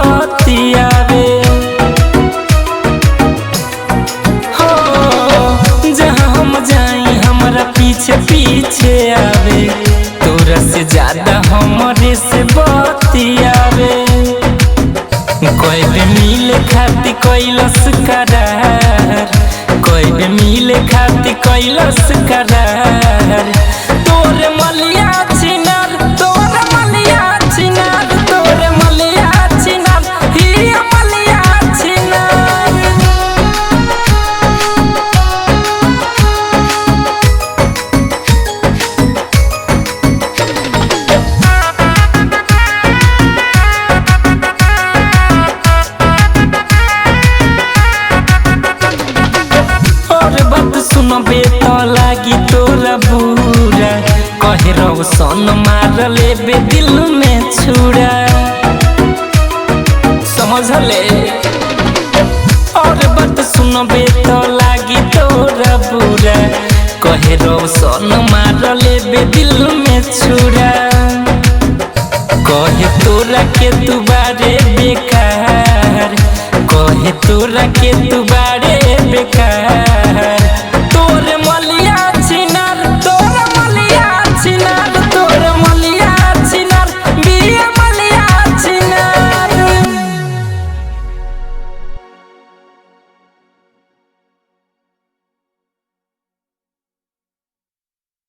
बतियावे। हो जहाँ हम जाई हमरा पीछे पीछे आवे, तोरा से ज्यादा हमरे से बतियावे। कोई भी मिले खाती कैलस करार, कोई भी मिले खाती कैलस करार। तोरे मलिया छिनार, तोरे मलिया छिनार, तोरे मलिया छिनार, ही मलिया छिनार। और बात सुनबे तो लागी तोरा बुरा, कहे रौशन मार लेबे दिल में छुरा, समझले। और बात सुनबे तो लागी तोरा बुरा, कहे रौशन मार लेबे दिल में छुरा। कहे तोरा के तू बारे बेकार, कहे तोरा के तू बारे बेकार।